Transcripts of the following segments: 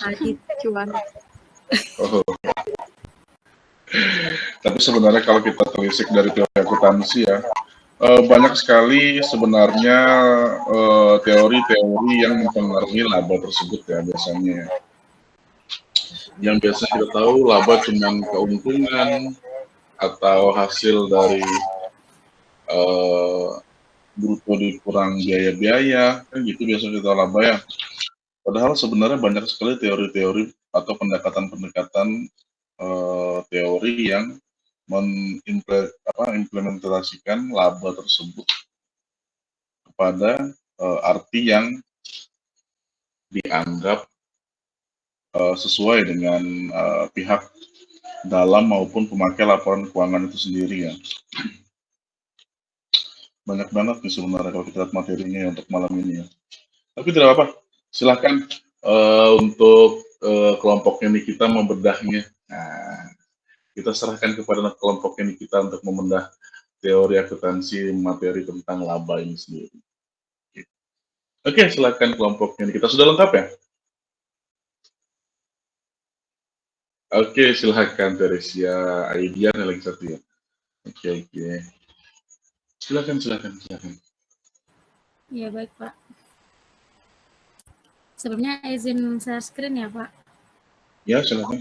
Adit cuan. Oh. Tapi sebenarnya kalau kita telisik dari teori akuntansi ya, banyak sekali sebenarnya teori-teori yang mempengaruhi laba tersebut ya biasanya. Yang biasa kita tahu laba cuma keuntungan atau hasil dari bruto dikurang biaya-biaya, kan gitu biasa kita laba ya. Padahal sebenarnya banyak sekali teori-teori atau pendekatan-pendekatan teori yang mengimplementasikan laba tersebut kepada arti yang dianggap sesuai dengan pihak dalam maupun pemakai laporan keuangan itu sendiri ya. Banyak banget nih sebenarnya kalau kita lihat materinya untuk malam ini ya. Tapi tidak apa-apa, silahkan untuk kelompoknya nih kita membedahnya. Nah, kita serahkan kepada kelompoknya nih kita untuk membedah teori akuntansi materi tentang laba ini sendiri. Oke, silahkan kelompoknya nih. Kita sudah lengkap ya? Oke, silahkan Teresia, Aidian, yang lagi satu ya. Oke. Silahkan. Iya baik Pak. Sebelumnya izin share screen ya Pak. Ya, silahkan.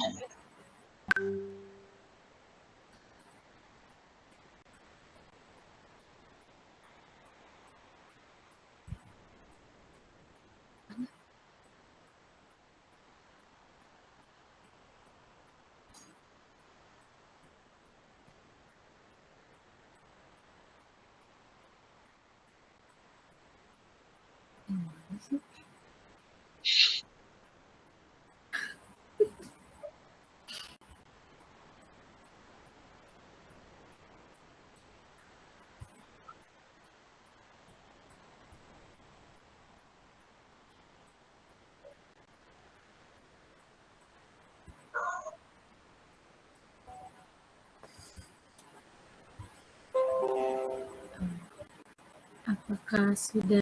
Apakah sudah?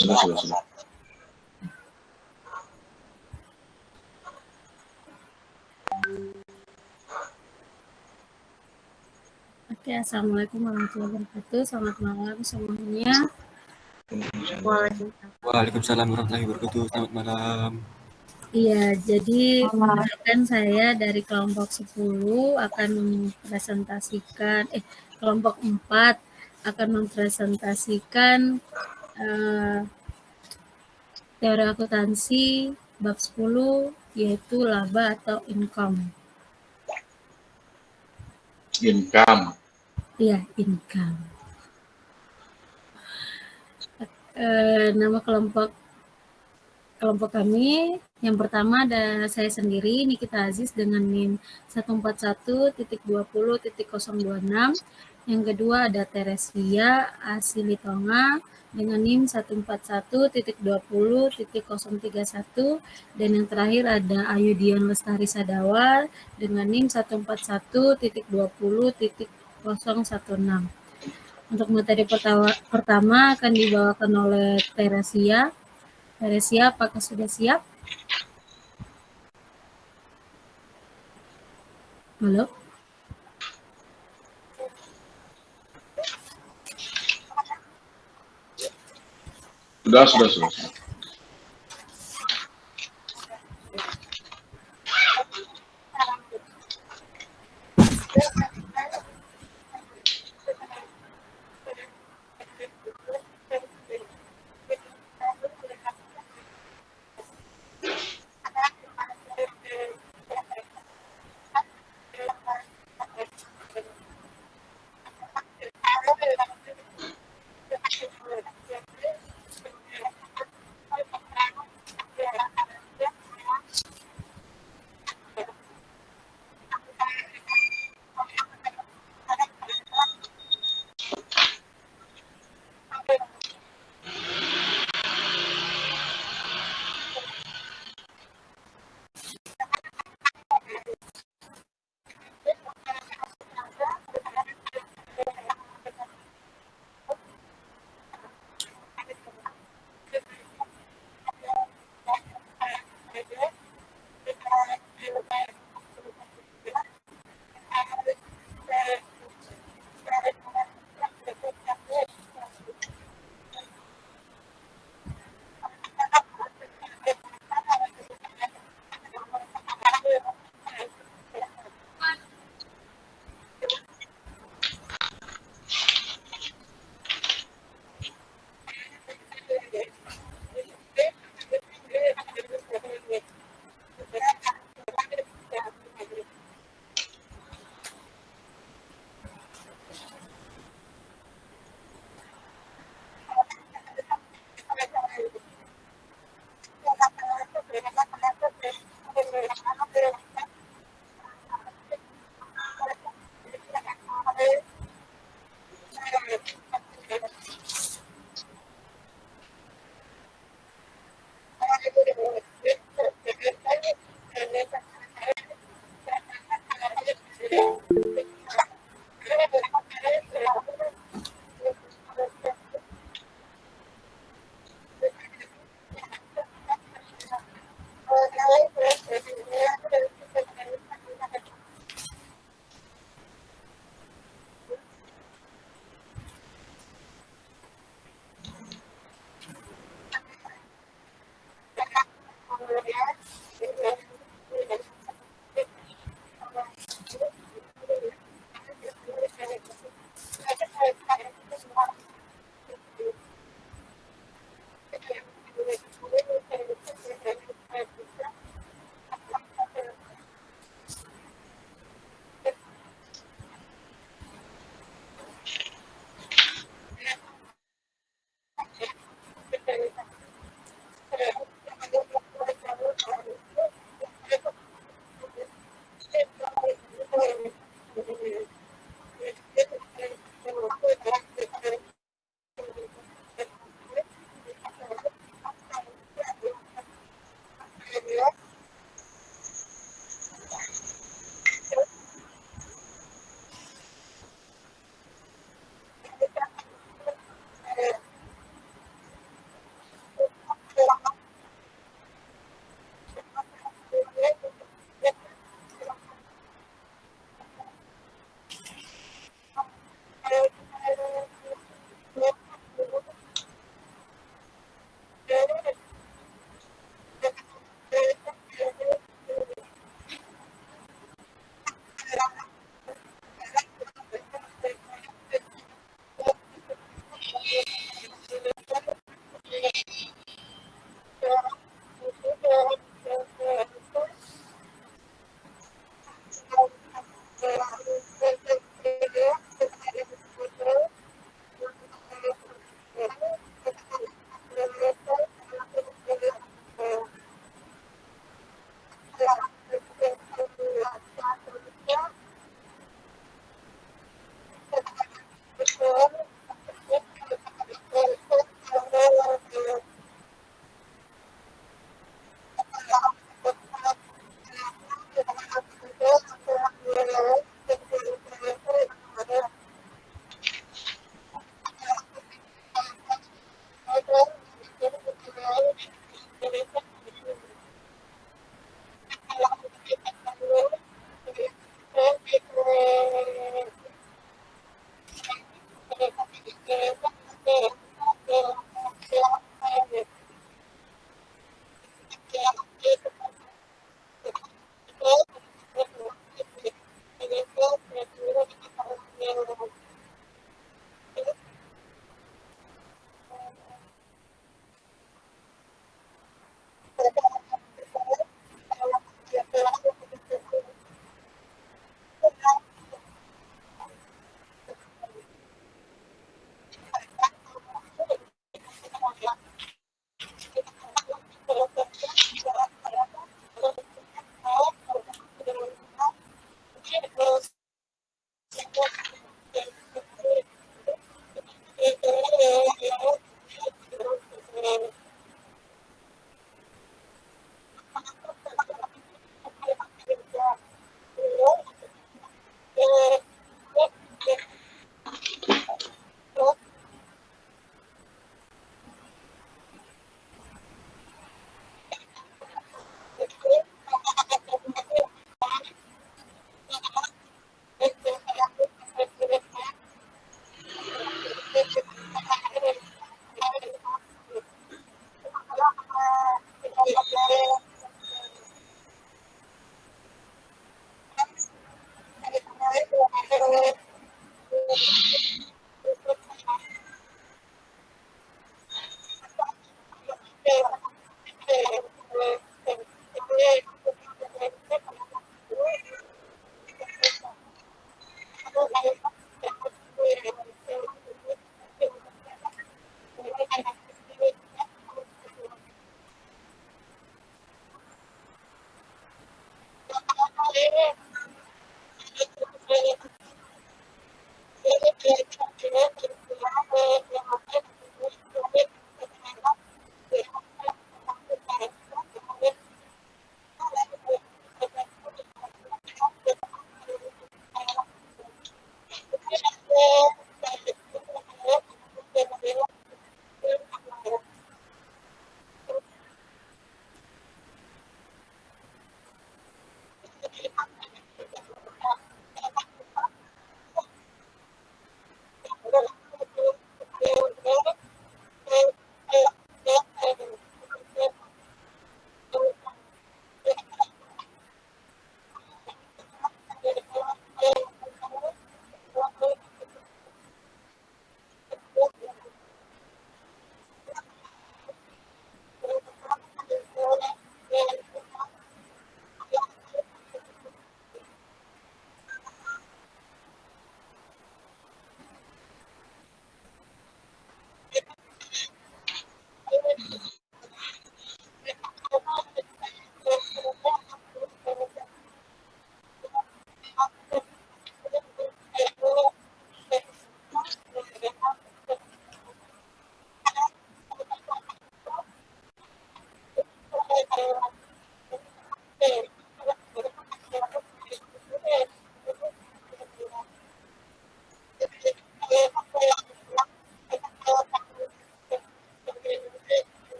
Sudah. Oke, assalamualaikum warahmatullahi wabarakatuh. Selamat malam semuanya. Waalaikumsalam warahmatullahi wabarakatuh. Selamat malam. Iya, jadi kan saya dari kelompok 10 akan mempresentasikan, kelompok 4 akan mempresentasikan teori akuntansi bab 10 yaitu laba atau income. Iya, income. Nama kelompok kami yang pertama ada saya sendiri Nikita Aziz dengan NIM 141.20.026. Yang kedua ada Teresia Asilitonga dengan NIM 141.20.031 dan yang terakhir ada Ayudian Lestari Sadawa dengan NIM 141.20.016. Untuk materi pertama akan dibawakan oleh Teresia. Teresia, apakah sudah siap? Halo? Sudah.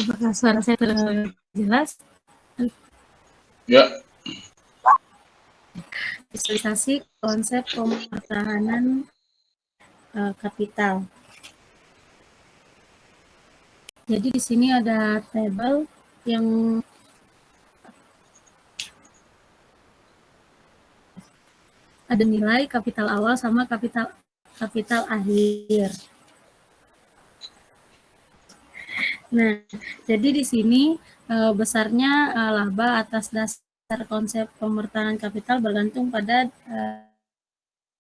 Apakah suara saya jelas? Ya. Visualisasi konsep pemertahanan kapital. Jadi di sini ada tabel yang ada nilai kapital awal sama kapital akhir. Nah, jadi di sini besarnya laba atas dasar konsep pemertahanan kapital bergantung pada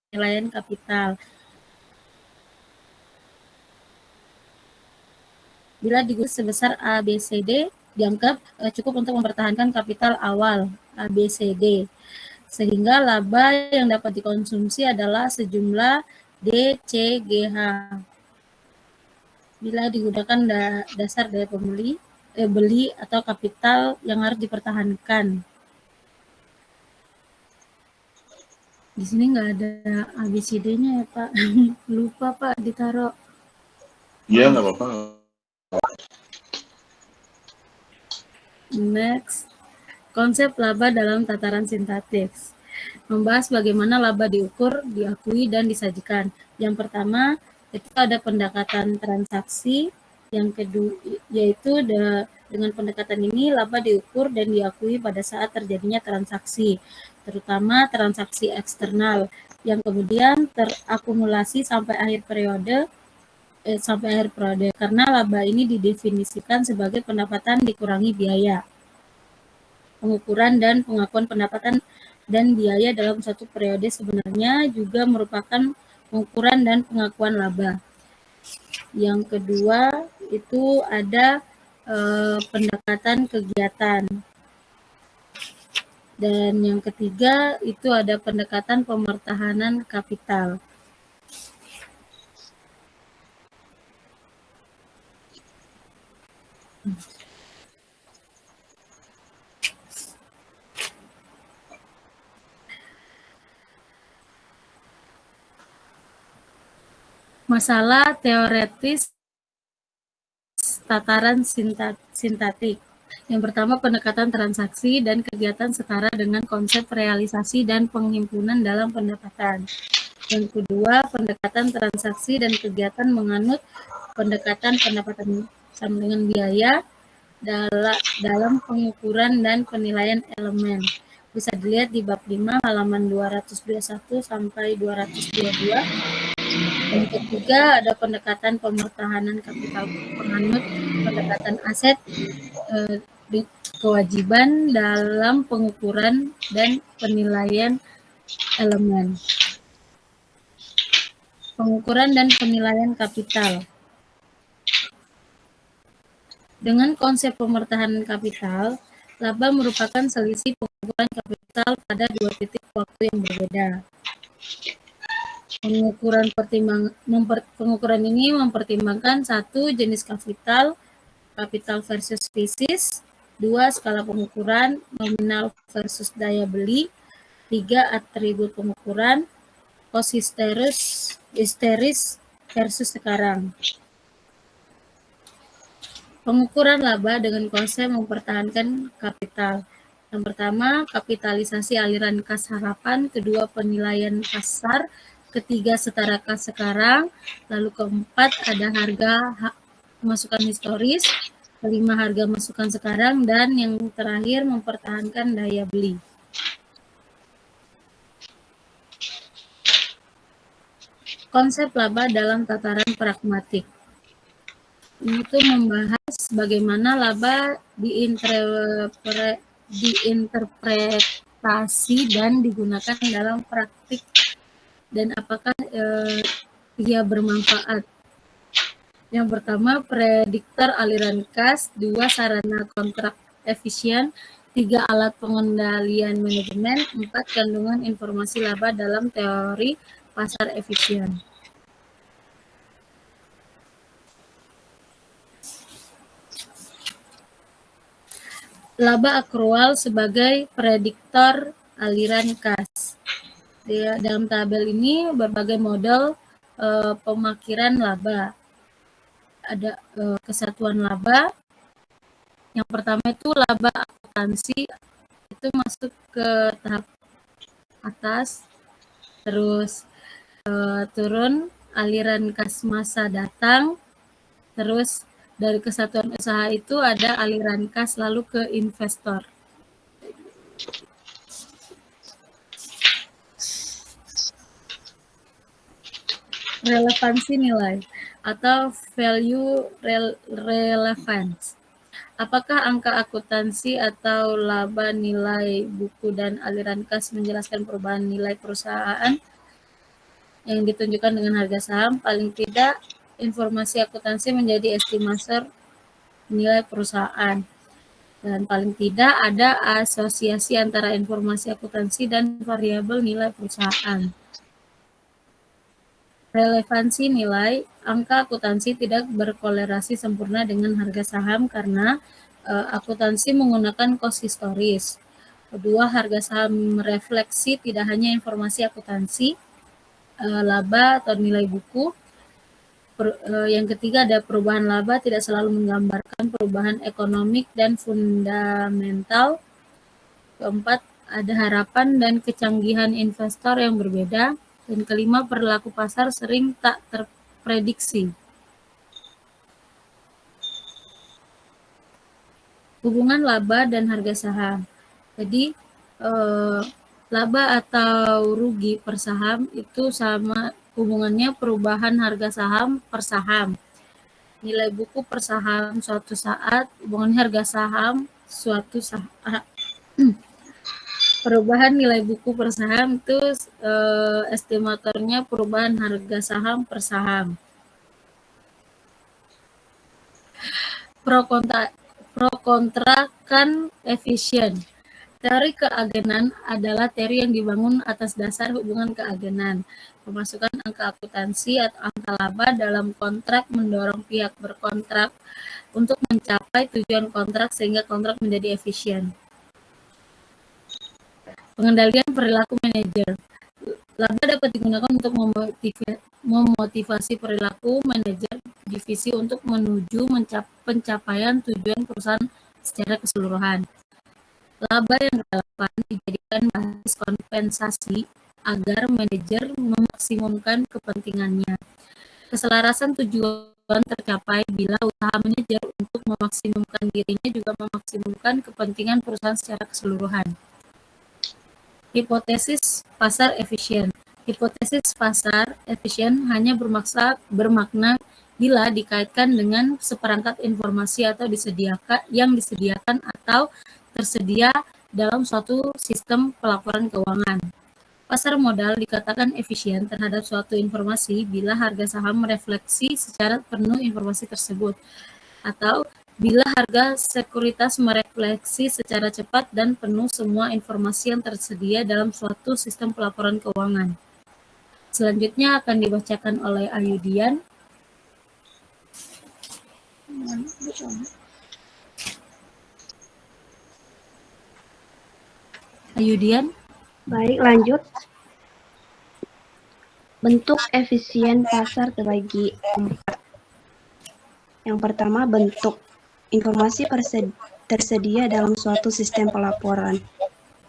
penilaian kapital. Bila digunakan sebesar ABCD, dianggap cukup untuk mempertahankan kapital awal ABCD. Sehingga laba yang dapat dikonsumsi adalah sejumlah DCGH. Bila digunakan dasar daya beli atau kapital yang harus dipertahankan. Di sini nggak ada ABCD-nya ya Pak. Lupa Pak ditaruh. Iya, nggak apa-apa. Next, konsep laba dalam tataran sintaktis. Membahas bagaimana laba diukur, diakui, dan disajikan. Yang pertama, itu ada pendekatan transaksi. Yang kedua, yaitu dengan pendekatan ini laba diukur dan diakui pada saat terjadinya transaksi, terutama transaksi eksternal, yang kemudian terakumulasi sampai akhir periode, karena laba ini didefinisikan sebagai pendapatan dikurangi biaya. Pengukuran dan pengakuan pendapatan dan biaya dalam satu periode sebenarnya juga merupakan pengukuran dan pengakuan laba. Yang kedua itu ada pendekatan kegiatan. Dan yang ketiga itu ada pendekatan pemertahanan kapital. Masalah teoretis tataran sintaktik. Yang pertama, pendekatan transaksi dan kegiatan setara dengan konsep realisasi dan penghimpunan dalam pendapatan. Yang kedua, pendekatan transaksi dan kegiatan menganut pendekatan pendapatan sama dengan biaya dalam pengukuran dan penilaian elemen. Bisa dilihat di bab 5 halaman 221 sampai 222. Yang ketiga ada pendekatan pemertahanan kapital penganut pendekatan aset kewajiban dalam pengukuran dan penilaian elemen. Pengukuran dan penilaian kapital. Dengan konsep pemertahanan kapital, laba merupakan selisih pengukuran kapital pada dua titik waktu yang berbeda. Pengukuran ini mempertimbangkan satu, jenis kapital versus spesies, dua, skala pengukuran, nominal versus daya beli, tiga, atribut pengukuran, cost histeris versus sekarang. Pengukuran laba dengan konsep mempertahankan kapital. Yang pertama, kapitalisasi aliran kas harapan, kedua, penilaian pasar, ketiga, setara kas sekarang, lalu keempat, ada harga masukan historis, kelima, harga masukan sekarang, dan yang terakhir, mempertahankan daya beli. Konsep laba dalam tataran pragmatik. Itu membahas bagaimana laba diinterpretasi dan digunakan dalam praktik dan apakah ia bermanfaat. Yang pertama, prediktor aliran kas, dua, sarana kontrak efisien, tiga, alat pengendalian manajemen, empat, kandungan informasi laba dalam teori pasar efisien. Laba akrual sebagai prediktor aliran kas. Dalam tabel ini berbagai model pemakiran laba. Ada kesatuan laba, Yang pertama itu laba akuntansi, itu masuk ke tahap atas, terus turun aliran kas massa datang, terus dari kesatuan usaha itu ada aliran kas lalu ke investor. Relevansi nilai atau value relevance. Apakah angka akuntansi atau laba nilai buku dan aliran kas menjelaskan perubahan nilai perusahaan yang ditunjukkan dengan harga saham? Paling tidak, informasi akuntansi menjadi estimator nilai perusahaan. Dan paling tidak ada asosiasi antara informasi akuntansi dan variabel nilai perusahaan. Relevansi nilai, angka akuntansi tidak berkorelasi sempurna dengan harga saham karena akuntansi menggunakan cost historis. Kedua, harga saham merefleksi tidak hanya informasi akuntansi, laba atau nilai buku. Yang ketiga, ada perubahan laba tidak selalu menggambarkan perubahan ekonomik dan fundamental. Keempat, ada harapan dan kecanggihan investor yang berbeda. Dan kelima, perilaku pasar sering tak terprediksi. Hubungan laba dan harga saham. Jadi, laba atau rugi per saham itu sama hubungannya perubahan harga saham per saham. Nilai buku per saham suatu saat, hubungannya harga saham suatu saat. Perubahan nilai buku per saham itu estimatornya perubahan harga saham per saham. Pro kontra kan efisien. Teori keagenan adalah teori yang dibangun atas dasar hubungan keagenan. Pemasukan angka akuntansi atau angka laba dalam kontrak mendorong pihak berkontrak untuk mencapai tujuan kontrak sehingga kontrak menjadi efisien. Pengendalian perilaku manajer. Laba dapat digunakan untuk memotivasi perilaku manajer divisi untuk menuju pencapaian tujuan perusahaan secara keseluruhan. Laba yang relevan dijadikan basis kompensasi agar manajer memaksimumkan kepentingannya. Keselarasan tujuan tercapai bila usaha manajer untuk memaksimumkan dirinya juga memaksimumkan kepentingan perusahaan secara keseluruhan. Hipotesis pasar efisien. Hipotesis pasar efisien hanya bermakna bila dikaitkan dengan seperangkat informasi atau yang disediakan atau tersedia dalam suatu sistem pelaporan keuangan. Pasar modal dikatakan efisien terhadap suatu informasi bila harga saham merefleksi secara penuh informasi tersebut, atau bila harga sekuritas merefleksi secara cepat dan penuh semua informasi yang tersedia dalam suatu sistem pelaporan keuangan. Selanjutnya akan dibacakan oleh Ayudian. Ayudian. Baik, lanjut. Bentuk efisien pasar terbagi 4. Yang pertama, bentuk informasi tersedia dalam suatu sistem pelaporan.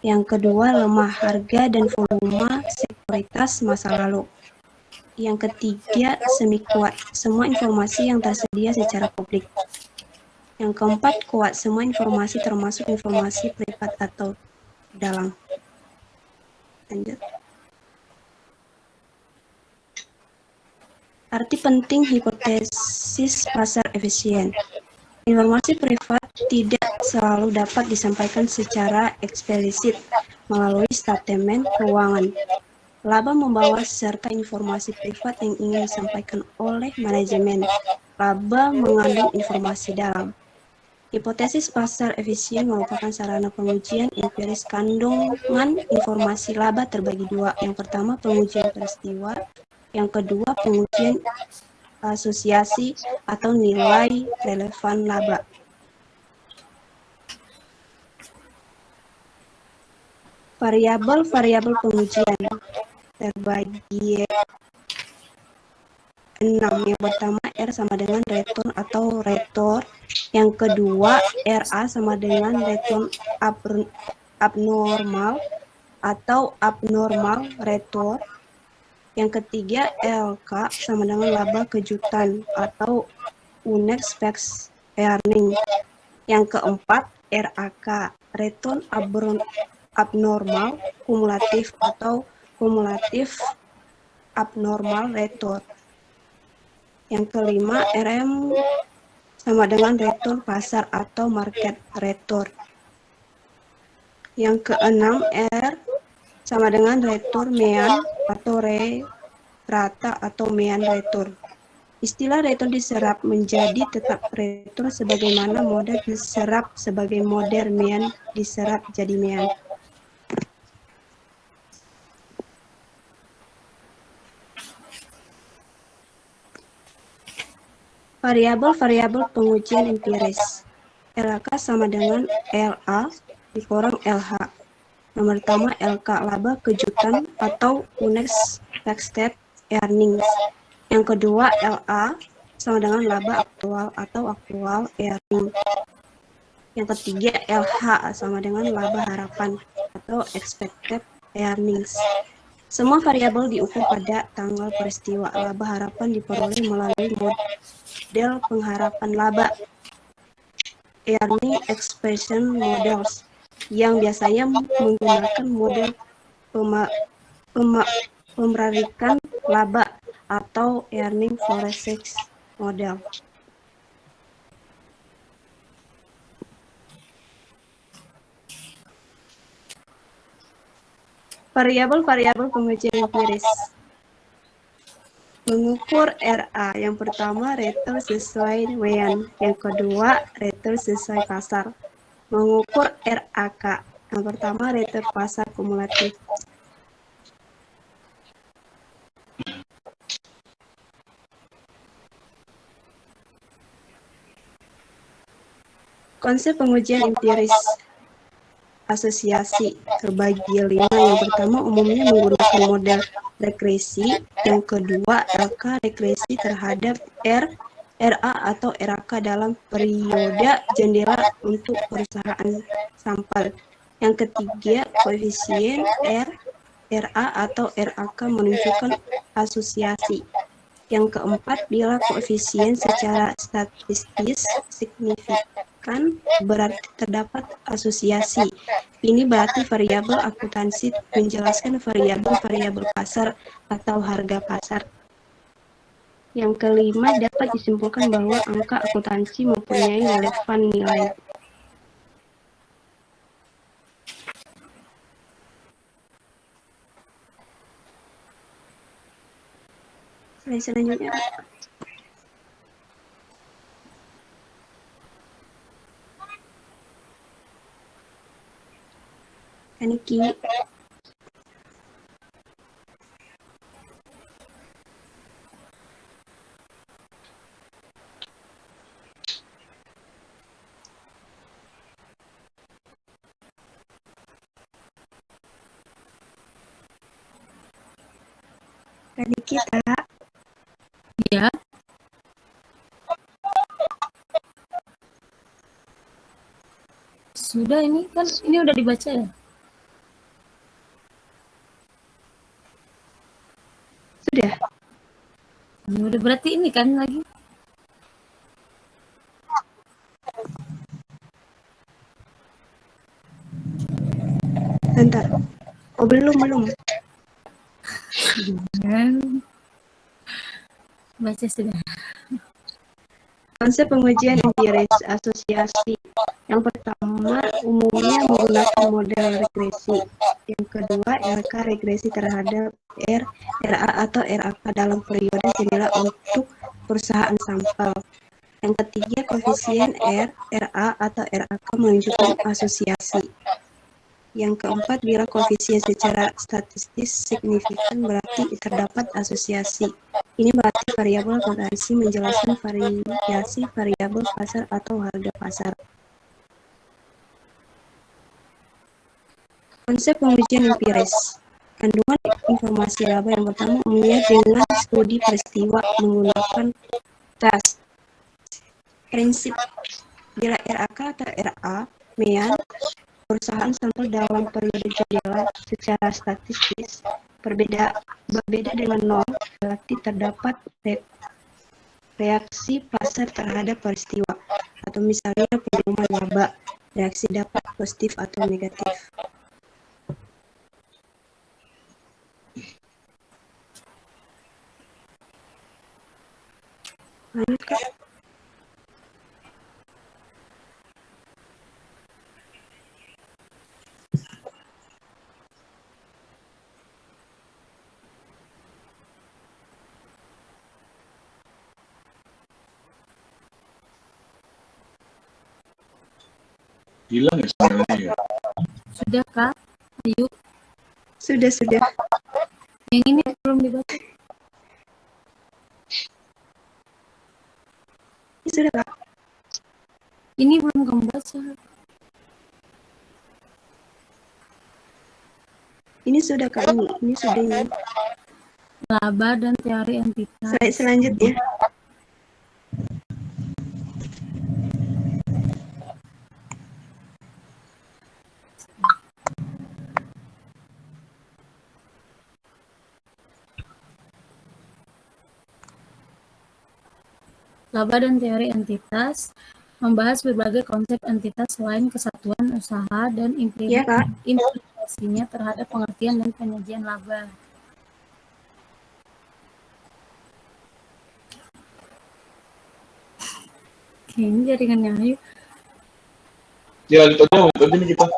Yang kedua, lemah harga dan volume sekuritas masa lalu. Yang ketiga, semi kuat, semua informasi yang tersedia secara publik. Yang keempat, kuat, semua informasi termasuk informasi privat atau dalam. Lanjut. Arti penting hipotesis pasar efisien. Informasi privat tidak selalu dapat disampaikan secara eksplisit melalui statement keuangan. Laba membawa serta informasi privat yang ingin disampaikan oleh manajemen. Laba mengandung informasi dalam. Hipotesis pasar efisien merupakan sarana pengujian empiris kandungan informasi laba terbagi 2. Yang pertama, pengujian peristiwa. Yang kedua, pengujian asosiasi atau nilai relevan laba. Variabel pengujian terbagi 6. Yang pertama, R sama dengan return atau return. Yang kedua, RA sama dengan return abnormal atau abnormal return. Yang ketiga, LK sama dengan laba kejutan atau unexpected earning. Yang keempat, RAK, return abnormal kumulatif atau kumulatif abnormal return. Yang kelima, RM sama dengan return pasar atau market return. Yang keenam, R sama dengan return mean atau rata atau mean return. Istilah return diserap menjadi tetap return sebagaimana model diserap sebagai model mean diserap jadi mean. Variabel-variabel pengujian empiris. LK sama dengan LA dikurang LH. Nomor pertama LK, laba kejutan atau unexpected earnings. Yang kedua LA sama dengan laba aktual atau aktual earning. Yang ketiga LH sama dengan laba harapan atau expected earnings. Semua variabel diukur pada tanggal peristiwa. Laba harapan diperoleh melalui model pengharapan laba, earning expression models, yang biasanya menggunakan model pemeriksaan laba atau earning forecast model. Variabel-variabel pengujian empiris. Mengukur RA, yang pertama return sesuai mean, yang kedua return sesuai pasar. Mengukur RAK, yang pertama return pasar kumulatif. Konsep pengujian empiris asosiasi terbagi 5. Yang pertama umumnya menggunakan model regresi, yang kedua LK regresi terhadap RA atau RAK dalam periode jendela untuk perusahaan sampel. Yang ketiga koefisien RA atau RAK menunjukkan asosiasi. Yang keempat, bila koefisien secara statistis signifikan berarti terdapat asosiasi. Ini berarti variabel akuntansi menjelaskan variabel-variabel pasar atau harga pasar. Yang kelima, dapat disimpulkan bahwa angka akuntansi mempunyai relevan nilai. Selanjutnya, Kaniki. Kita Ya, sudah ini kan ini udah dibaca ya. sudah. Ya udah berarti ini kan lagi. Bentar. Oh belum. Baca sudah. Konsep pengujian empiris asosiasi. Yang pertama, umumnya menggunakan model regresi. Yang kedua, LK regresi terhadap RA atau RAK dalam periode jendela untuk perusahaan sampel. Yang ketiga, koefisien RA atau RAK menunjukkan asosiasi. Yang keempat, bila koefisien secara statistis signifikan berarti terdapat asosiasi. Ini berarti variabel akuntansi menjelaskan variasi variabel pasar atau harga pasar. Konsep pengujian empiris. Kandungan informasi laba yang pertama umumnya dengan studi peristiwa menggunakan tes. Prinsip Bila RAK atau RA, MEAN, perusahaan sampel dalam periode jendela secara statistis berbeda dengan nol, berarti terdapat reaksi pasar terhadap peristiwa, atau misalnya pengumuman laba, reaksi dapat positif atau negatif. Lanjut, Kak. Hilang ya sebenarnya ya. Sudah, Kak? Ayo. Sudah. Yang ini belum dibaca. Ini sudah, Kak. Ini belum kamu baca. Ini sudah, Kak. Ini sudah ini. Laba dan teori entitas. Selanjutnya. Laba dan teori entitas membahas berbagai konsep entitas selain kesatuan usaha dan Ya, Kak. implikasinya terhadap pengertian dan penyajian laba. Oke, ini jaringannya Ayu. Ya, lanjut aja nih kita.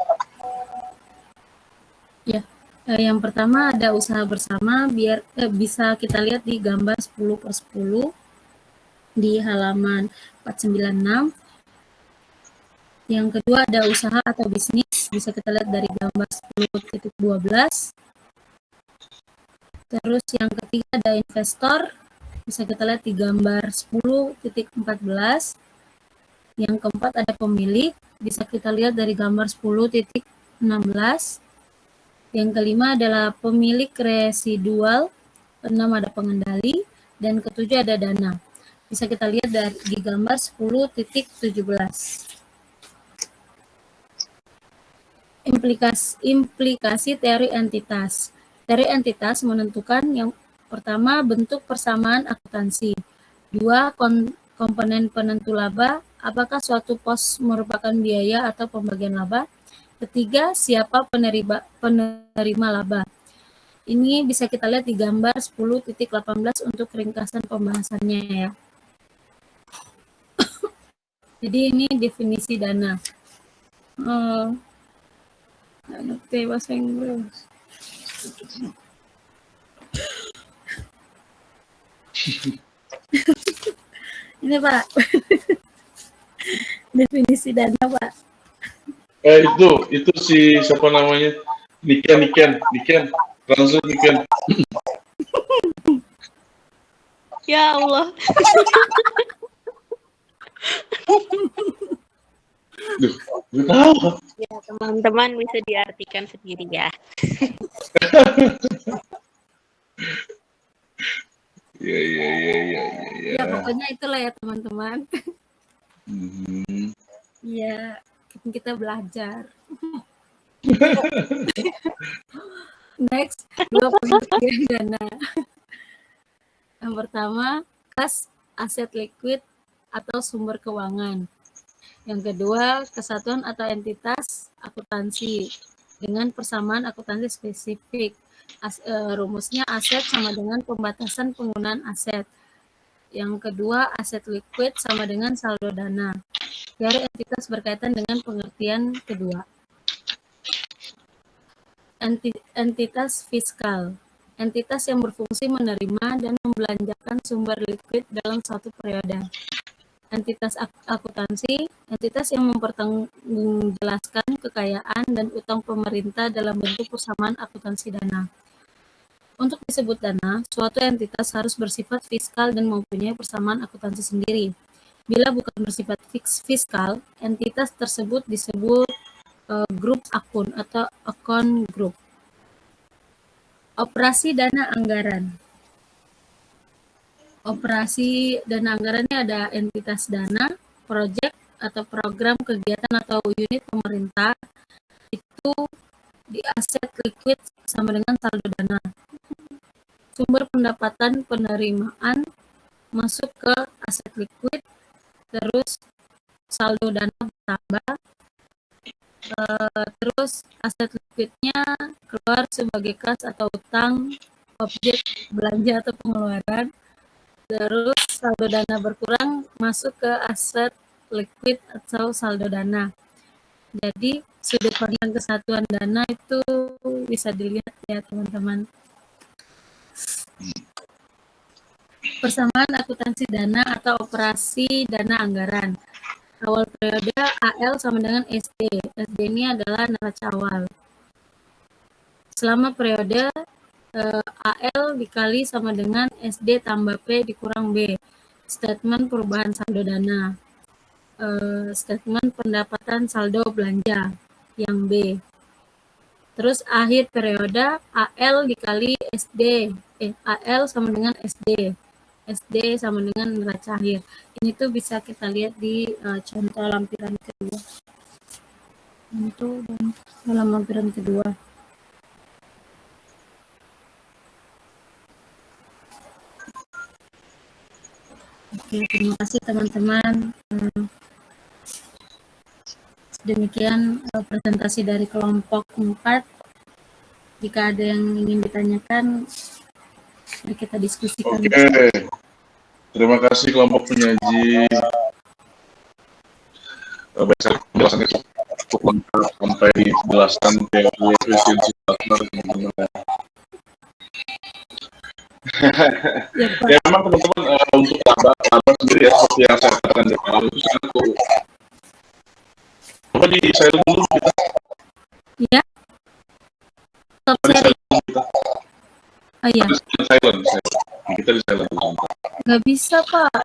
Ya, yang pertama ada usaha bersama, biar bisa kita lihat di gambar 10/10 di halaman 496. Yang kedua ada usaha atau bisnis, bisa kita lihat dari gambar 10.12. Terus yang ketiga ada investor, bisa kita lihat di gambar 10.14. Yang keempat ada pemilik, bisa kita lihat dari gambar 10.16. Yang kelima adalah pemilik residual, keenam ada pengendali, dan ketujuh ada dana. Bisa kita lihat di gambar 10.17. Implikasi teori entitas. Teori entitas menentukan yang pertama bentuk persamaan akuntansi. Dua, komponen penentu laba, apakah suatu pos merupakan biaya atau pembagian laba. Ketiga, siapa penerima laba. Ini bisa kita lihat di gambar 10.18 untuk ringkasan pembahasannya ya. Jadi ini definisi dana. Nggak ngerti bahasa Inggris. Ini Pak. Definisi dana Pak. Itu si siapa namanya? Niken. Translate Niken. Ya Allah. Duh, gue tahu. Ya, teman-teman bisa diartikan sendiri ya. Iya. Ya pokoknya itulah ya teman-teman. Hmm. Iya, kita belajar. Next, dua pengertian dana. Yang pertama, kas aset liquid atau sumber keuangan. Yang kedua, kesatuan atau entitas akuntansi dengan persamaan akuntansi spesifik. Rumusnya aset sama dengan pembatasan penggunaan aset. Yang kedua, aset liquid sama dengan saldo dana. Teori entitas berkaitan dengan pengertian kedua. Entitas fiskal. Entitas yang berfungsi menerima dan membelanjakan sumber liquid dalam suatu periode. Entitas akuntansi, entitas yang mempertanggungjawabkan kekayaan dan utang pemerintah dalam bentuk persamaan akuntansi dana. Untuk disebut dana, suatu entitas harus bersifat fiskal dan mempunyai persamaan akuntansi sendiri. Bila bukan bersifat fiskal, entitas tersebut disebut grup akun atau account group. Operasi dana anggaran. Operasi dana anggarannya ada entitas dana, project, atau program kegiatan atau unit pemerintah itu di aset liquid sama dengan saldo dana. Sumber pendapatan penerimaan masuk ke aset liquid, terus saldo dana bertambah, terus aset liquidnya keluar sebagai kas atau utang, objek belanja atau pengeluaran, terus saldo dana berkurang masuk ke aset liquid atau saldo dana. Jadi sudut pandang kesatuan dana itu bisa dilihat ya teman-teman. Persamaan akuntansi dana atau operasi dana anggaran. Awal periode AL sama dengan SD. SD ini adalah neraca awal. Selama periode AL dikali sama dengan SD tambah P dikurang B. Statement perubahan saldo dana. Statement pendapatan saldo belanja yang B. Terus akhir periode AL dikali SD. AL sama dengan SD. SD sama dengan neraca akhir. Ini tuh bisa kita lihat di contoh lampiran kedua. Contoh dalam lampiran kedua. Oke, terima kasih teman-teman. Demikian presentasi dari kelompok 4. Jika ada yang ingin ditanyakan, mari kita diskusikan. Oke. Terima kasih kelompok penyaji. Baik sekali penjelasannya cukup lengkap sampai dijelaskan teori efisiensi pasar teman-teman. Ya memang teman-teman untuk laba sendiri ya seperti yang saya katakan di awal itu sangat kurang. Coba di silent dulu kita. Ya. Stop sharing. Oh iya. Silent. Kita di silent dulu. Nggak bisa Pak.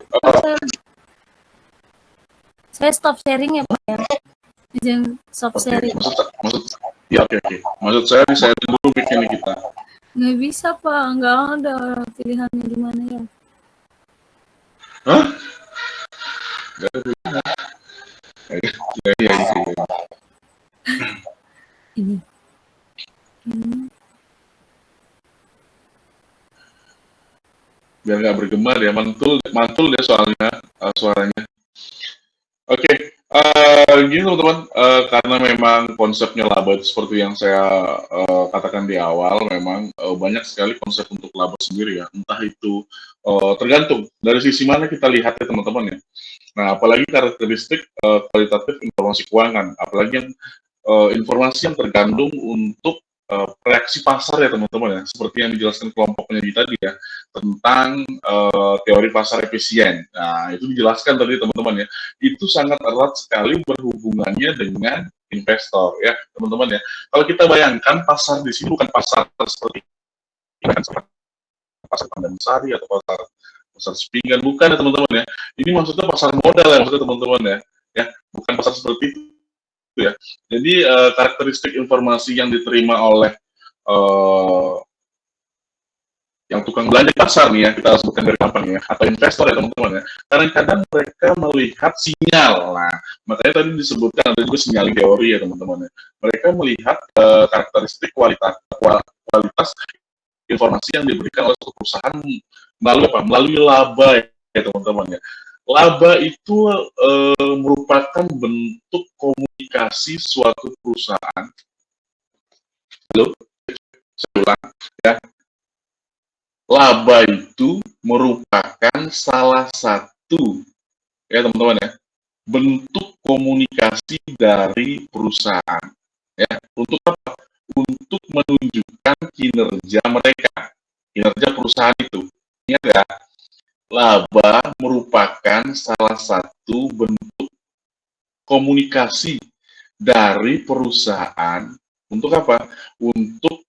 Saya stop sharing ya Pak ya. Izin stop sharing. Maksud ya oke. Maksud saya di silent dulu bikin kita. Nggak bisa Pak, nggak ada pilihannya di mana ya. Hah? Nggak ada pilihan. Ya. Ini. Biar nggak bergema ya, mantul dia soalnya suaranya. Oke. Gini teman-teman, karena memang konsepnya laba itu seperti yang saya katakan di awal, memang banyak sekali konsep untuk laba sendiri ya, entah itu tergantung dari sisi mana kita lihat ya teman-teman ya. Nah, apalagi karakteristik kualitatif informasi keuangan, apalagi yang informasi yang tergantung untuk reaksi pasar ya teman-teman ya, seperti yang dijelaskan kelompoknya tadi ya, tentang teori pasar efisien. Nah, itu dijelaskan tadi teman-teman ya, itu sangat erat sekali berhubungannya dengan investor ya teman-teman ya. Kalau kita bayangkan pasar di sini bukan pasar seperti pasar Pandansari atau pasar Sepinggan, bukan ya teman-teman ya. Ini maksudnya pasar modal ya maksudnya teman-teman ya, bukan pasar seperti itu ya. Jadi karakteristik informasi yang diterima oleh yang tukang belanja pasar nih ya, kita sebutkan dari gampang ya, atau investor ya teman-teman ya, kadang-kadang mereka melihat sinyal. Nah, makanya tadi disebutkan ada juga sinyal teori ya teman-teman ya. Mereka melihat karakteristik kualitas informasi yang diberikan oleh suatu perusahaan melalui laba ya teman-teman ya. Laba itu merupakan bentuk komunikasi suatu perusahaan. Halo, saya ulang ya. Laba itu merupakan salah satu ya teman-teman ya, bentuk komunikasi dari perusahaan ya. Untuk apa? Untuk menunjukkan kinerja mereka, kinerja perusahaan itu. Ingat ya, laba merupakan salah satu bentuk komunikasi dari perusahaan untuk apa? Untuk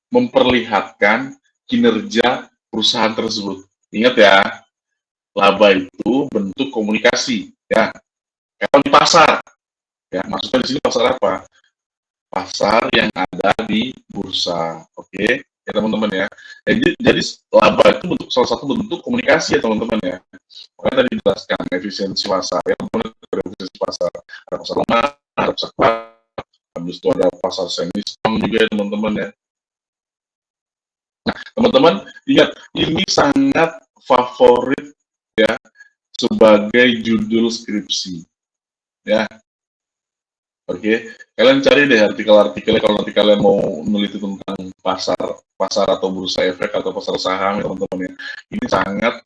memperlihatkan kinerja perusahaan tersebut. Ingat ya, laba itu bentuk komunikasi ya. Kalau di pasar, ya maksudnya di sini pasar apa? Pasar yang ada di bursa, oke? Ya teman-teman ya. Jadi laba itu salah satu bentuk komunikasi ya teman-teman ya. Makanya tadi dijelaskan efisiensi pasar ya teman-teman, posisi pasar. Ada pasar lemah, ada pasar kuat, habis itu ada pasar semi strong juga ya teman-teman ya. Nah, teman-teman ingat, ini sangat favorit ya sebagai judul skripsi ya. Oke, kalian cari deh artikel-artikelnya kalau nanti kalian mau meneliti tentang pasar atau bursa efek atau pasar saham ya teman-teman ya. Ini sangat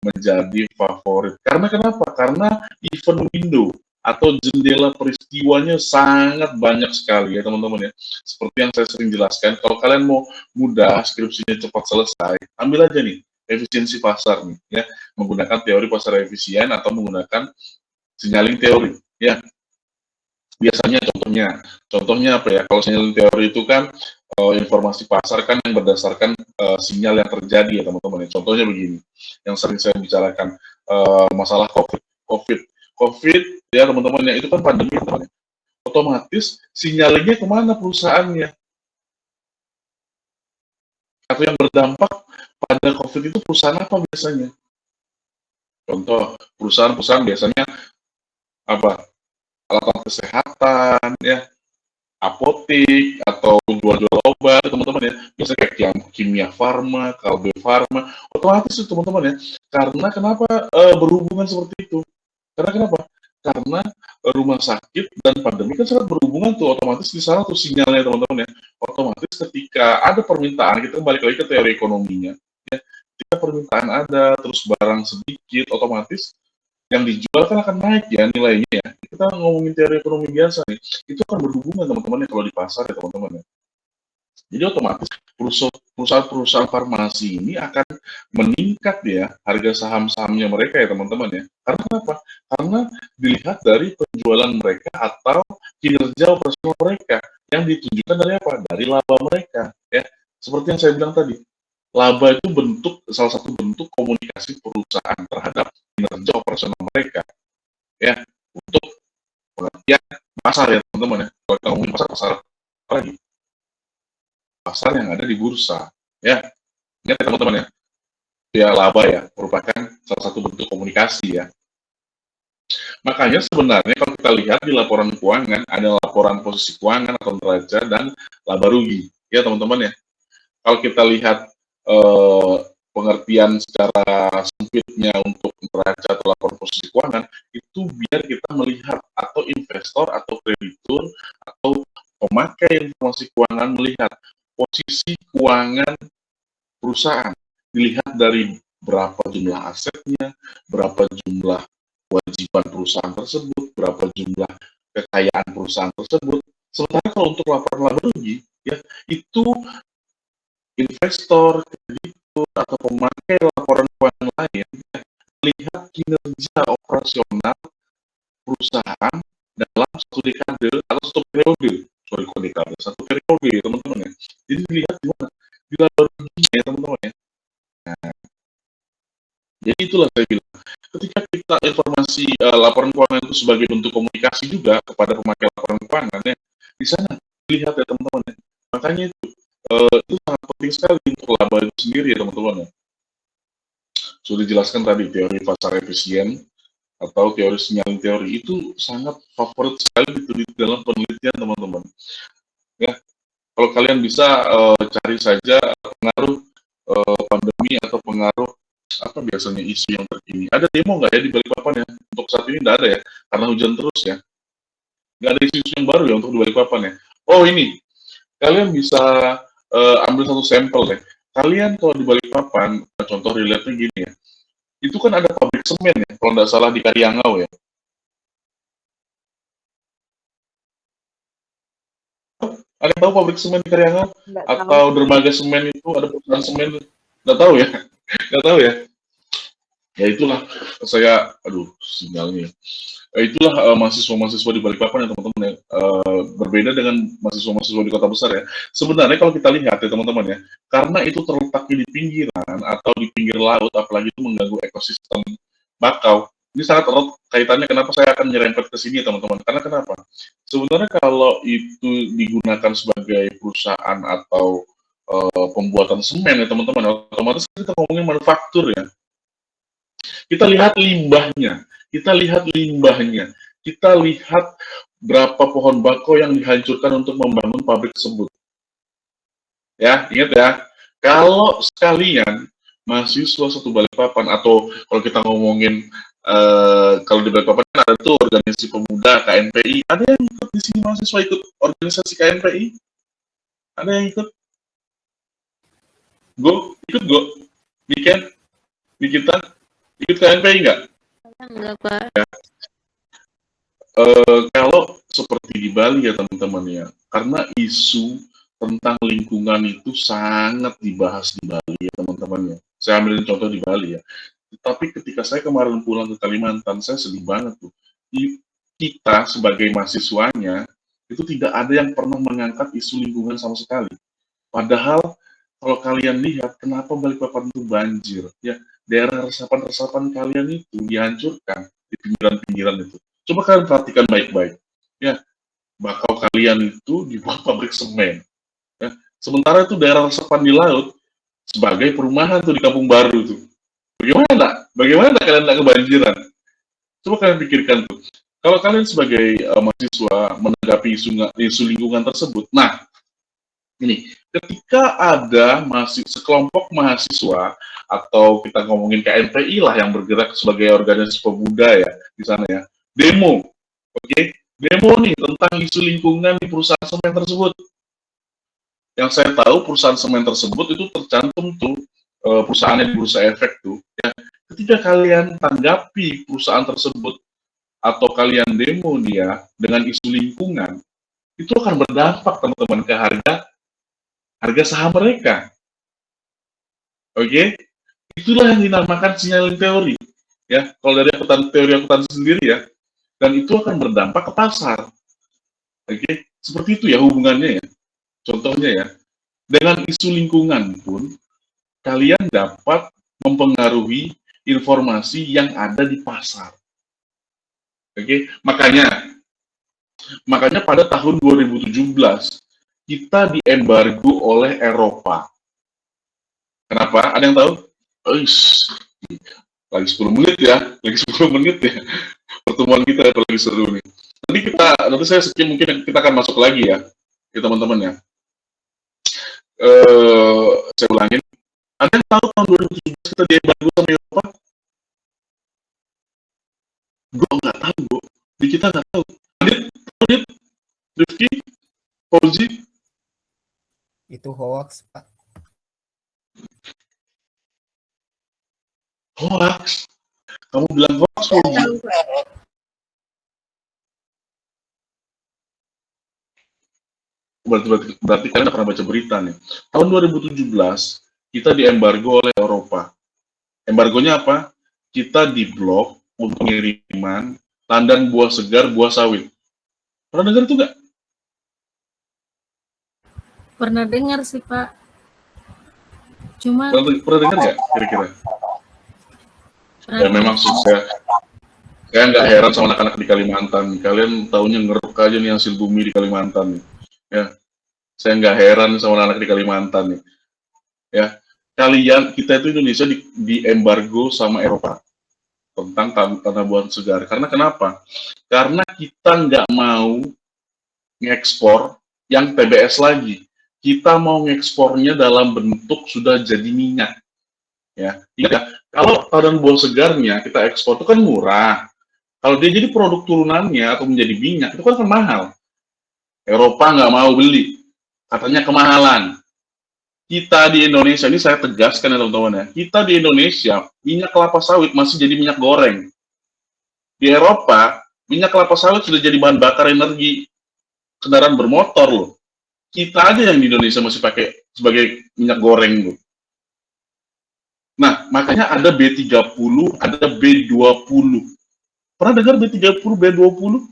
menjadi favorit. Karena kenapa? Karena event window atau jendela peristiwanya sangat banyak sekali ya teman-teman ya. Seperti yang saya sering jelaskan, kalau kalian mau mudah skripsinya cepat selesai, ambil aja nih efisiensi pasar nih ya, menggunakan teori pasar efisien atau menggunakan signaling teori ya. Biasanya contohnya apa ya, kalau signaling teori itu kan informasi pasar kan yang berdasarkan sinyal yang terjadi ya teman-teman ya. Contohnya begini, yang sering saya bicarakan, masalah COVID ya teman-teman ya, itu kan pandemi teman-teman ya. Otomatis sinyalnya kemana perusahaannya, atau yang berdampak pada COVID itu perusahaan apa biasanya. Contoh, perusahaan biasanya apa, alat kesehatan ya, apotik atau jual-jual obat teman-teman ya, biasanya kayak Kimia Farma, Kalbe Farma, otomatis itu teman-teman ya. Karena kenapa berhubungan seperti itu? Karena kenapa? Karena rumah sakit dan pandemi kan sangat berhubungan tuh, otomatis di sana tuh sinyalnya teman-teman ya. Otomatis ketika ada permintaan, kita balik lagi ke teori ekonominya ya, ketika permintaan ada terus barang sedikit, otomatis yang dijual kan akan naik ya nilainya ya. Kita ngomongin teori ekonomi biasa nih, itu akan berhubungan teman-teman ya kalau di pasar ya teman-teman ya. Jadi otomatis perusahaan-perusahaan farmasi ini akan meningkat ya harga saham-sahamnya mereka ya teman-teman ya. Karena apa? Karena dilihat dari penjualan mereka atau kinerja operasional mereka yang ditunjukkan dari apa? Dari laba mereka ya. Seperti yang saya bilang tadi, laba itu salah satu bentuk komunikasi perusahaan terhadap kinerja operasional mereka ya, untuk pengertian pasar ya teman-teman ya. Kalau kita ngomongin pasar apa lagi? Pasar yang ada di bursa ya. Ingat ya teman-teman ya, ya laba ya merupakan salah satu bentuk komunikasi ya. Makanya sebenarnya kalau kita lihat di laporan keuangan, ada laporan posisi keuangan atau neraca dan laba rugi ya teman-teman ya. Kalau kita lihat pengertian secara sempitnya untuk neraca atau laporan posisi keuangan, itu biar kita melihat atau investor atau kreditur atau pemakai informasi keuangan melihat posisi keuangan perusahaan, dilihat dari berapa jumlah asetnya, berapa jumlah kewajiban perusahaan tersebut, berapa jumlah kekayaan perusahaan tersebut. Sementara kalau untuk laporan laba rugi ya, itu investor, kreditur, atau pemakai laporan keuangan lain ya, melihat kinerja operasional perusahaan dalam satu dekade atau satu periode, satu periode ya teman-teman ya. Jadi dilihat di mana? Di laba ruginya ya teman-teman ya. Nah, jadi itulah saya bilang, ketika kita informasi laporan keuangan itu sebagai bentuk komunikasi juga kepada pemakai laporan keuangan ya, di sana dilihat ya teman-teman ya. Makanya itu sangat penting sekali untuk laba itu sendiri ya teman-teman ya. Sudah dijelaskan tadi teori pasar efisien atau teori signaling teori itu sangat favorit sekali di dalam penelitian teman-teman ya. Kalau kalian bisa cari saja pengaruh pandemi atau pengaruh apa biasanya isu yang terkini. Ada demo nggak ya di Balikpapan ya? Untuk saat ini nggak ada ya, karena hujan terus ya. Nggak ada isu yang baru ya untuk di Balikpapan ya. Oh ini, kalian bisa ambil satu sampel deh. Kalian kalau di Balikpapan, contoh relate-nya gini ya, itu kan ada pabrik semen ya, kalau nggak salah di Karyangau ya. Ada yang tahu pabrik semen di Karyangau? Atau dermaga semen itu ada perusahaan semen? Nggak tahu ya? Nggak tahu ya? Ya itulah saya, aduh sinyalnya. Itulah mahasiswa-mahasiswa di Balikpapan ya teman-teman ya. Berbeda dengan mahasiswa-mahasiswa di kota besar ya. Sebenarnya kalau kita lihat ya teman-teman ya, karena itu terletaknya di pinggiran atau di pinggir laut, apalagi itu mengganggu ekosistem bakau. Ini sangat erat kaitannya kenapa saya akan nyerempet ke sini teman-teman. Karena kenapa? Sebenarnya kalau itu digunakan sebagai perusahaan atau pembuatan semen ya teman-teman, otomatis kita ngomongin manufaktur ya. Kita lihat limbahnya, kita lihat berapa pohon bako yang dihancurkan untuk membangun pabrik tersebut. Ya, ingat ya, kalau sekalian mahasiswa satu Balikpapan, atau kalau kita ngomongin kalau di Balikpapan ada tuh organisasi pemuda KNPI, ada yang ikut di sini mahasiswa ikut organisasi KNPI? Ada yang ikut? Ikut go? Weekend? Kita ikut KNPI nggak? Enggak, Pak. Kalau seperti di Bali ya teman-teman ya, karena isu tentang lingkungan itu sangat dibahas di Bali ya teman-teman ya. Saya ambil contoh di Bali ya. Tapi ketika saya kemarin pulang ke Kalimantan, saya sedih banget tuh. Kita sebagai mahasiswanya itu tidak ada yang pernah mengangkat isu lingkungan sama sekali. Padahal kalau kalian lihat kenapa Balikpapan itu banjir, ya daerah resapan-resapan kalian itu dihancurkan di pinggiran-pinggiran itu. Coba kalian perhatikan baik-baik. Ya, bakau kalian itu dibuat pabrik semen. Ya. Sementara itu daerah resapan di laut sebagai perumahan tuh di Kampung Baru tuh. Bagaimana? Bagaimana kalian tidak kebanjiran? Coba kalian pikirkan tuh. Kalau kalian sebagai mahasiswa menanggapi isu lingkungan tersebut, nah ini ketika ada sekelompok mahasiswa atau kita ngomongin KNPI lah yang bergerak sebagai organisasi pemuda ya di sana ya, demo, oke? Demo nih tentang isu lingkungan di perusahaan semen tersebut. Yang saya tahu perusahaan semen tersebut itu tercantum tuh perusahaannya di Bursa Efek tuh. Ya. Ketika kalian tanggapi perusahaan tersebut atau kalian demo dia dengan isu lingkungan, itu akan berdampak teman-teman ke harga saham mereka. Oke? Itulah yang dinamakan signaling teori. Ya, kalau dari teori akuntansi sendiri ya, dan itu akan berdampak ke pasar. Oke? Seperti itu ya hubungannya ya. Contohnya ya, dengan isu lingkungan pun kalian dapat mempengaruhi informasi yang ada di pasar. Oke, makanya pada tahun 2017 kita diembargo oleh Eropa. Kenapa? Ada yang tahu? Lagi 10 menit ya, pertemuan kita lagi seru nih. Nanti saya skip, mungkin kita akan masuk lagi ya teman-teman ya. Saya ulangin. Ada yang tahu tahun 2017 kita diembargo sama Eropa? Gue nggak tahu, Bro. Di kita nggak tahu. Adit, Rifki, Fauzi. Itu hoax, Pak. Hoax? Kamu bilang hoax, Fauzi? Berarti kalian pernah baca berita nih. Tahun 2017 kita diembargo oleh Eropa. Embargonya apa? Kita diblok untuk pengiriman tandan buah segar, buah sawit. Pernah dengar itu nggak? Pernah dengar sih, Pak. Cuma Pernah dengar nggak kira-kira? Ya memang susah. Saya nggak heran sama anak-anak di Kalimantan. Kalian taunya ngeruk aja nih hasil bumi di Kalimantan nih. Ya, saya nggak heran sama anak-anak di Kalimantan nih. Ya, kita itu Indonesia di embargo sama Eropa tentang tanah buah segar. Karena kenapa? Karena kita nggak mau ngekspor yang TBS lagi. Kita mau ngekspornya dalam bentuk sudah jadi minyak. Ya, kalau tanah buah segarnya kita ekspor itu kan murah. Kalau dia jadi produk turunannya atau menjadi minyak itu kan mahal. Eropa nggak mau beli, katanya kemahalan. Kita di Indonesia, ini saya tegaskan ya teman-teman ya, kita di Indonesia, minyak kelapa sawit masih jadi minyak goreng. Di Eropa, minyak kelapa sawit sudah jadi bahan bakar energi kendaraan bermotor loh. Kita aja yang di Indonesia masih pakai sebagai minyak goreng loh. Nah, makanya ada B30, ada B20. Pernah dengar B30, B20?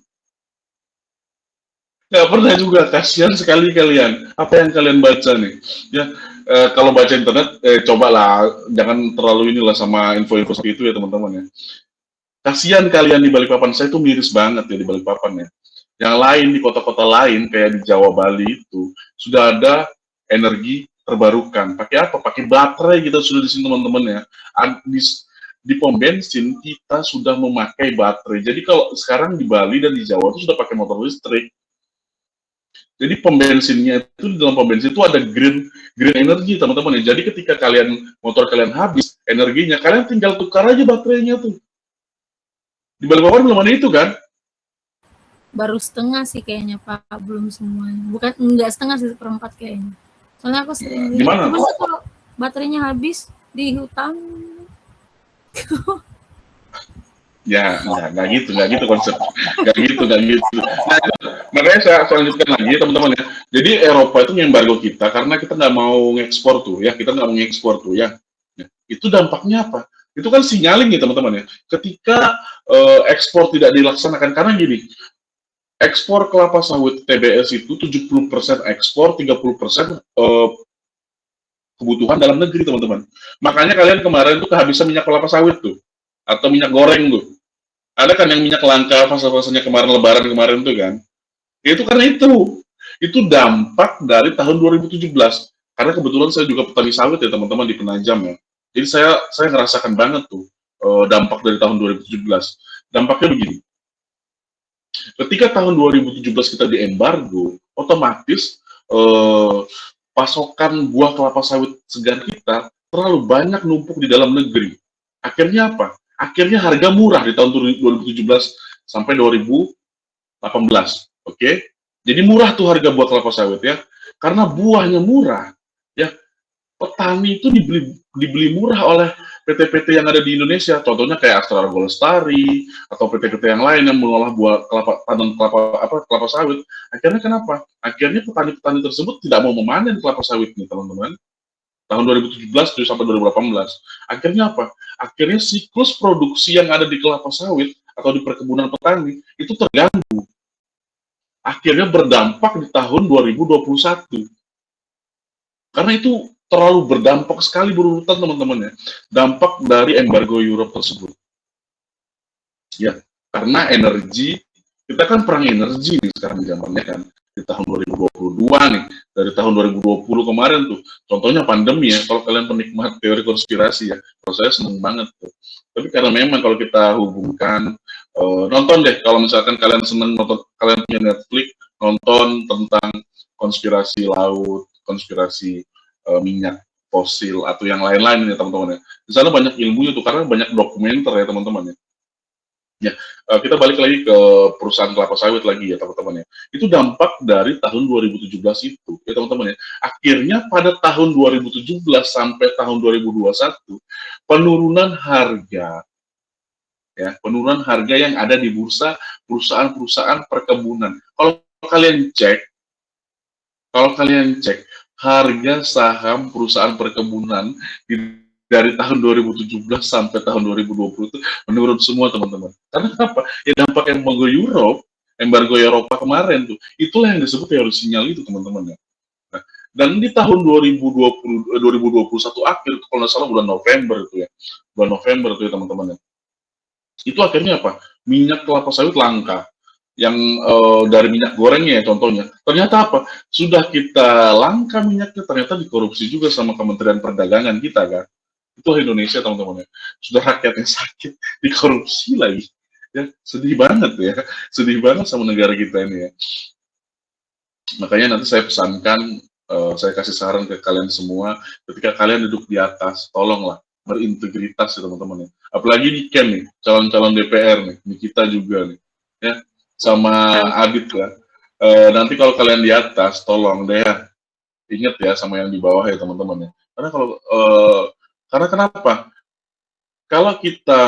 Nggak pernah juga, kasihan sekali kalian. Apa yang kalian baca nih? Ya, kalau baca internet, cobalah jangan terlalu inilah sama info-info seperti itu ya teman-teman ya. Kasihan kalian di Balikpapan, saya tuh miris banget ya di Balikpapan ya. Yang lain di kota-kota lain kayak di Jawa, Bali itu sudah ada energi terbarukan. Pakai apa? Pakai baterai kita sudah di sini teman-teman ya. di pom bensin kita sudah memakai baterai. Jadi kalau sekarang di Bali dan di Jawa itu sudah pakai motor listrik. Jadi pom bensinnya itu, di dalam pom bensin itu ada green energy, teman-teman ya. Jadi ketika motor kalian habis energinya, kalian tinggal tukar aja baterainya tuh. Di Balikpapan belum ada itu kan? Baru setengah sih kayaknya Pak, belum semuanya. Bukan, enggak setengah sih, seperempat kayaknya. Soalnya aku sering lihat, Gimana? masa kalau baterainya habis di hutan. Ya, nggak gitu konsep. Nggak gitu. Nah, makanya saya lanjutkan lagi, teman-teman ya. Jadi Eropa itu ngembargo kita karena kita nggak mau ngekspor tuh ya. Kita nggak mau ngekspor tuh ya. Itu dampaknya apa? Itu kan signaling ya teman-teman ya. Ketika ekspor tidak dilaksanakan, karena gini, ekspor kelapa sawit TBS itu 70% ekspor, 30% kebutuhan dalam negeri, teman-teman. Makanya kalian kemarin tuh kehabisan minyak kelapa sawit tuh, atau minyak goreng tuh. Ada kan yang minyak langka fase-fasenya kemarin lebaran kemarin tuh kan. Ya, itu karena itu dampak dari tahun 2017. Karena kebetulan saya juga petani sawit ya teman-teman di Penajam ya. Jadi saya ngerasakan banget tuh dampak dari tahun 2017. Dampaknya begini. Ketika tahun 2017 kita diembargo, otomatis pasokan buah kelapa sawit segar kita terlalu banyak numpuk di dalam negeri. Akhirnya apa? Akhirnya harga murah di tahun 2017 sampai 2018. Oke? Jadi murah tuh harga buah kelapa sawit ya. Karena buahnya murah, ya petani itu dibeli murah oleh PT-PT yang ada di Indonesia. Contohnya kayak Astra Golestari atau PT-PT yang lain yang mengolah buah kelapa sawit. Akhirnya kenapa? Akhirnya petani-petani tersebut tidak mau memanen kelapa sawit nih, teman-teman. Tahun 2017 sampai 2018. Akhirnya apa? Akhirnya siklus produksi yang ada di kelapa sawit atau di perkebunan petani itu terganggu. Akhirnya berdampak di tahun 2021. Karena itu terlalu berdampak sekali berurutan, teman-teman ya. Dampak dari embargo Europe tersebut. Ya, karena energi, kita kan perang energi nih sekarang zamannya kan. Di tahun 2022 nih, dari tahun 2020 kemarin tuh, contohnya pandemi ya, kalau kalian penikmat teori konspirasi ya, kalau saya seneng banget tuh. Tapi karena memang kalau kita hubungkan, nonton deh, kalau misalkan kalian seneng nonton, kalian punya Netflix, nonton tentang konspirasi laut, konspirasi minyak fosil, atau yang lain-lain ya teman-teman ya. Di sana banyak ilmunya tuh, karena banyak dokumenter ya teman-teman ya. Ya, kita balik lagi ke perusahaan kelapa sawit lagi ya teman-teman ya. Itu dampak dari tahun 2017 itu ya teman-teman ya. Akhirnya pada tahun 2017 sampai tahun 2021 penurunan harga ya, penurunan harga yang ada di bursa perusahaan-perusahaan perkebunan. Kalau kalian cek harga saham perusahaan perkebunan dari tahun 2017 sampai tahun 2020 itu menurun semua teman-teman. Karena apa? Ya dampak embargo Eropa kemarin tuh, itulah yang disebut teori sinyal itu teman-teman ya. Nah, dan di tahun 2021 akhir, kalau nggak salah bulan November itu ya, teman-teman ya. Itu akhirnya apa? Minyak kelapa sawit langka. Yang dari minyak gorengnya ya contohnya. Ternyata apa? Sudah kita langka minyaknya, ternyata dikorupsi juga sama Kementerian Perdagangan kita kan. Itu Indonesia teman-teman ya. Sudah rakyatnya sakit, dikorupsi lagi. Ya, sedih banget sama negara kita ini ya. Makanya nanti saya pesankan, saya kasih saran ke kalian semua, ketika kalian duduk di atas, tolonglah berintegritas ya teman-teman ya. Apalagi nih Ken nih, calon-calon DPR nih, kita juga nih, ya, sama Adit ya. Nanti kalau kalian di atas, tolong deh ya, ingat ya sama yang di bawah ya teman-teman ya. Karena kenapa? Kalau kita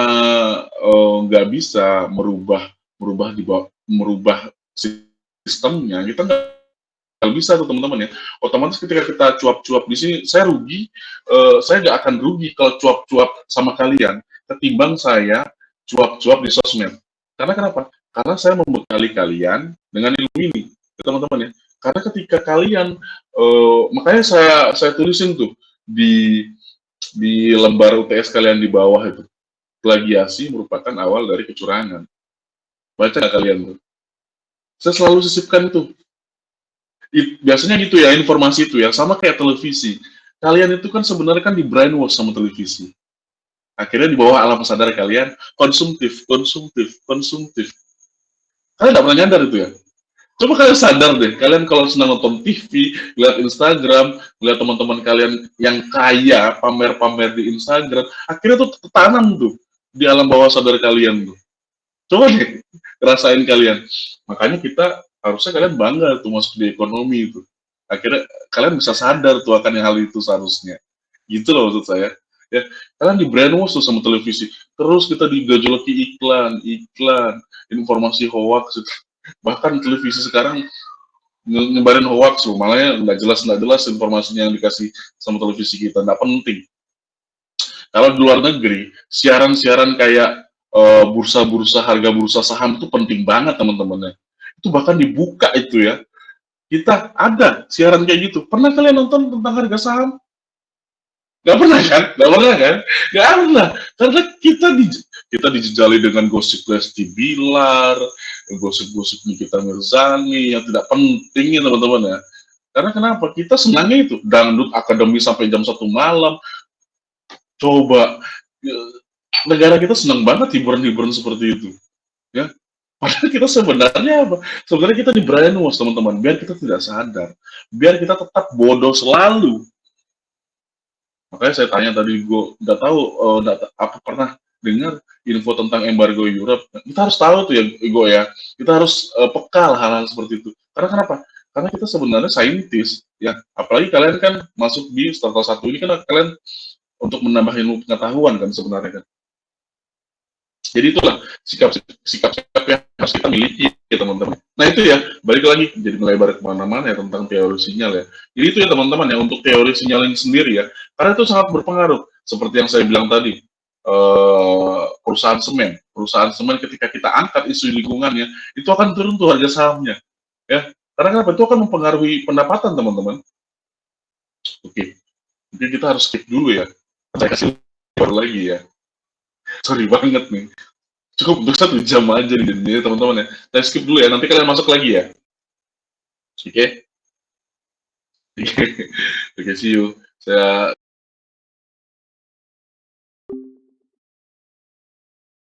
nggak bisa merubah sistemnya, kita nggak bisa tuh teman-teman ya. Otomatis ketika kita cuap-cuap di sini, saya rugi. Saya nggak akan rugi kalau cuap-cuap sama kalian, ketimbang saya cuap-cuap di sosmed. Karena kenapa? Karena saya membekali kalian dengan ilmu ini, teman-teman ya. Karena ketika kalian, makanya saya tulisin tuh di lembar UTS kalian di bawah itu, plagiasi merupakan awal dari kecurangan. Baca nggak kalian tuh? Saya selalu sisipkan itu. Biasanya gitu ya, informasi itu ya, sama kayak televisi. Kalian itu kan sebenarnya kan di brainwash sama televisi. Akhirnya di bawah alam sadar kalian konsumtif. Kalian nggak pernah nyadar itu ya. Coba kalian sadar deh, kalian kalau senang nonton TV, lihat Instagram, lihat teman-teman kalian yang kaya, pamer-pamer di Instagram, akhirnya tuh tertanam tuh di alam bawah sadar kalian tuh. Coba deh, rasain kalian. Makanya kita, harusnya kalian bangga tuh masuk di ekonomi itu. Akhirnya kalian bisa sadar tuh akan hal itu seharusnya. Gitu loh maksud saya. Ya, kalian di brainwash tuh sama televisi. Terus kita digojoloki iklan, informasi hoax. Bahkan televisi sekarang nyebarin hoax loh, malah nggak jelas informasinya yang dikasih sama televisi kita, nggak penting. Kalau di luar negeri, siaran-siaran kayak bursa-bursa, harga bursa saham itu penting banget teman-temannya. Itu bahkan dibuka itu ya. Kita ada siaran kayak gitu. Pernah kalian nonton tentang harga saham? Gak pernah kan? Gak pernah. Karena kita dijejali dengan gosip Lesti Bilar, gosip-gosip Nikita Mirzani yang tidak penting ya teman-teman ya. Karena kenapa? Kita senangnya itu dangdut akademi sampai jam 1 malam. Coba negara kita senang banget hiburan-hiburan seperti itu. Ya. Padahal kita sebenarnya apa? Sebenarnya kita di brainwash teman-teman, biar kita tidak sadar, biar kita tetap bodoh selalu. Makanya saya tanya tadi, gue nggak tahu apa pernah dengar info tentang embargo Europe. Kita harus tahu tuh ya, Igo ya. Kita harus peka hal-hal seperti itu. Karena kenapa? Karena kita sebenarnya saintis, ya. Apalagi kalian kan masuk di starter 1 ini kan kalian untuk menambah ilmu pengetahuan kan sebenarnya kan. Jadi itulah sikap yang harus kita miliki ya teman-teman. Nah itu ya, balik lagi jadi melebar kemana-mana ya tentang teori sinyal ya. Jadi itu ya teman-teman ya, untuk teori sinyal ini sendiri ya, karena itu sangat berpengaruh. Seperti yang saya bilang tadi, perusahaan semen ketika kita angkat isu lingkungannya, itu akan turun tuh harga sahamnya. Ya, karena kenapa? Itu akan mempengaruhi pendapatan teman-teman. Oke, mungkin kita harus skip dulu ya. Saya kasih baru lagi ya. Sorry banget nih. Cukup untuk 1 jam aja nih jadinya teman-teman ya. Saya skip dulu ya, nanti kalian masuk lagi ya. Oke. Oke, see you. Saya